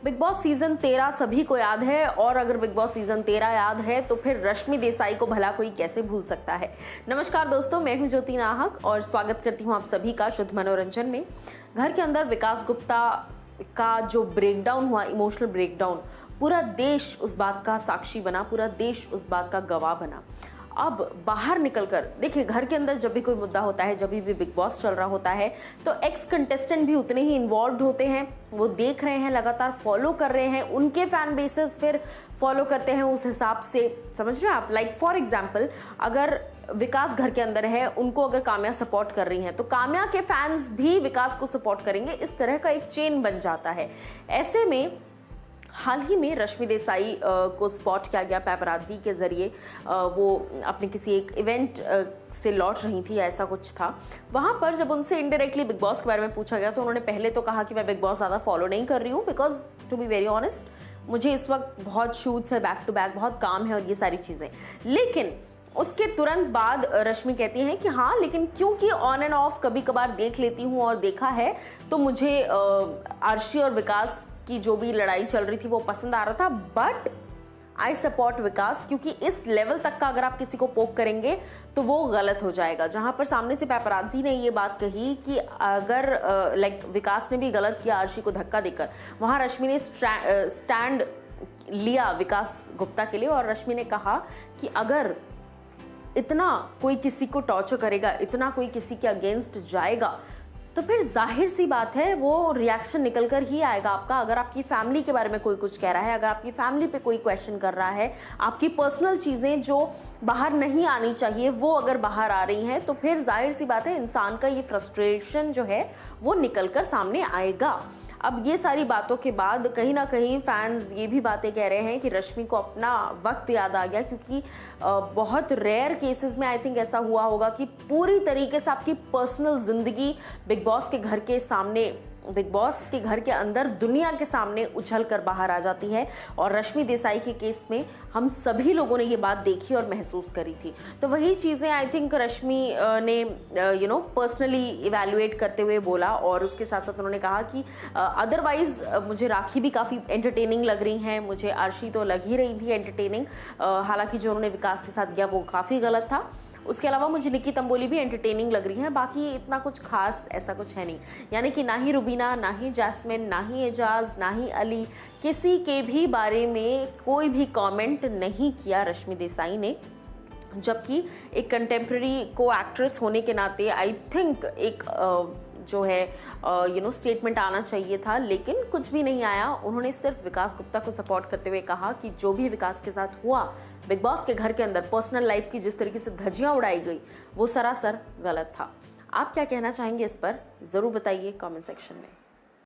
Big boss season 13 सभी को याद है, और अगर बिग बॉस सीजन 13 याद है तो फिर रश्मि देसाई को भला कोई कैसे भूल सकता है। नमस्कार दोस्तों, मैं हूं ज्योति नाहक और स्वागत करती हूं आप सभी का शुद्ध मनोरंजन में। घर के अंदर विकास गुप्ता का जो ब्रेकडाउन हुआ, इमोशनल ब्रेकडाउन, पूरा देश उस बात का साक्षी बना, पूरा देश उस बात का गवाह बना। अब बाहर निकलकर देखिए, घर के अंदर जब भी कोई मुद्दा होता है, जब भी बिग बॉस चल रहा होता है, तो एक्स कंटेस्टेंट भी उतने ही इन्वॉल्व होते हैं। वो देख रहे हैं, लगातार फॉलो कर रहे हैं, उनके फैन बेसेस फिर फॉलो करते हैं उस हिसाब से। समझ रहे हैं आप? लाइक फॉर एग्जाम्पल, अगर विकास घर के अंदर है, उनको अगर काम्या सपोर्ट कर रही हैं तो काम्या के फैंस भी विकास को सपोर्ट करेंगे। इस तरह का एक चेन बन जाता है। ऐसे में हाल ही में रश्मि देसाई को स्पॉट किया गया पैपराजी के जरिए। वो अपने किसी एक इवेंट से लौट रही थी, ऐसा कुछ था। वहाँ पर जब उनसे इनडायरेक्टली बिग बॉस के बारे में पूछा गया तो उन्होंने पहले तो कहा कि मैं बिग बॉस ज़्यादा फॉलो नहीं कर रही हूँ, because to be very honest मुझे इस वक्त बहुत शूट्स है, बैक टू बैक बहुत काम है और ये सारी चीज़ें। लेकिन उसके तुरंत बाद रश्मि कहती हैं कि हाँ, लेकिन क्योंकि ऑन एंड ऑफ कभी कभार देख लेती हूँ और देखा है, तो मुझे आर्शी और विकास की जो भी लड़ाई चल रही थी वो पसंद आ रहा था। बट आई सपोर्ट विकास, क्योंकि इस लेवल तक का अगर आप किसी को पोक करेंगे तो वो गलत हो जाएगा। जहां पर सामने से पैपराजी ने ये बात कही कि अगर लाइक विकास ने भी गलत किया आर्शी को धक्का देकर, वहां रश्मि ने स्टैंड लिया विकास गुप्ता के लिए। और रश्मि ने कहा कि अगर इतना कोई किसी को टॉर्चर करेगा, इतना कोई किसी के अगेंस्ट जाएगा, तो फिर जाहिर सी बात है वो रिएक्शन निकल कर ही आएगा आपका। अगर आपकी फैमिली के बारे में कोई कुछ कह रहा है, अगर आपकी फैमिली पे कोई क्वेश्चन कर रहा है, आपकी पर्सनल चीज़ें जो बाहर नहीं आनी चाहिए वो अगर बाहर आ रही हैं, तो फिर जाहिर सी बात है इंसान का ये फ्रस्ट्रेशन जो है वो निकल कर सामने आएगा। अब ये सारी बातों के बाद कहीं ना कहीं फैंस ये भी बातें कह रहे हैं कि रश्मि को अपना वक्त याद आ गया, क्योंकि बहुत रेयर केसेस में आई थिंक ऐसा हुआ होगा कि पूरी तरीके से आपकी पर्सनल ज़िंदगी बिग बॉस के घर के सामने, बिग बॉस के घर के अंदर दुनिया के सामने उछल कर बाहर आ जाती है। और रश्मि देसाई के केस में हम सभी लोगों ने ये बात देखी और महसूस करी थी। तो वही चीज़ें आई थिंक रश्मि ने पर्सनली इवैल्यूएट करते हुए बोला। और उसके साथ साथ उन्होंने कहा कि अदरवाइज मुझे राखी भी काफ़ी एंटरटेनिंग लग रही हैं, मुझे आर्शी तो लग ही रही थी एंटरटेनिंग। हालांकि जो उन्होंने विकास के साथ किया वो काफ़ी गलत था। उसके अलावा मुझे निकी तंबोली भी एंटरटेनिंग लग रही है। बाकी इतना कुछ खास ऐसा कुछ है नहीं। यानी कि ना ही रुबीना, ना ही जैस्मिन, ना ही एजाज, ना ही अली, किसी के भी बारे में कोई भी कमेंट नहीं किया रश्मि देसाई ने। जबकि एक कंटेम्प्रेरी को एक्ट्रेस होने के नाते आई थिंक एक जो है स्टेटमेंट आना चाहिए था, लेकिन कुछ भी नहीं आया। उन्होंने सिर्फ विकास गुप्ता को सपोर्ट करते हुए कहा कि जो भी विकास के साथ हुआ बिग बॉस के घर के अंदर, पर्सनल लाइफ की जिस तरीके से धज्जियां उड़ाई गई, वो सरासर गलत था। आप क्या कहना चाहेंगे इस पर? ज़रूर बताइए कमेंट सेक्शन में।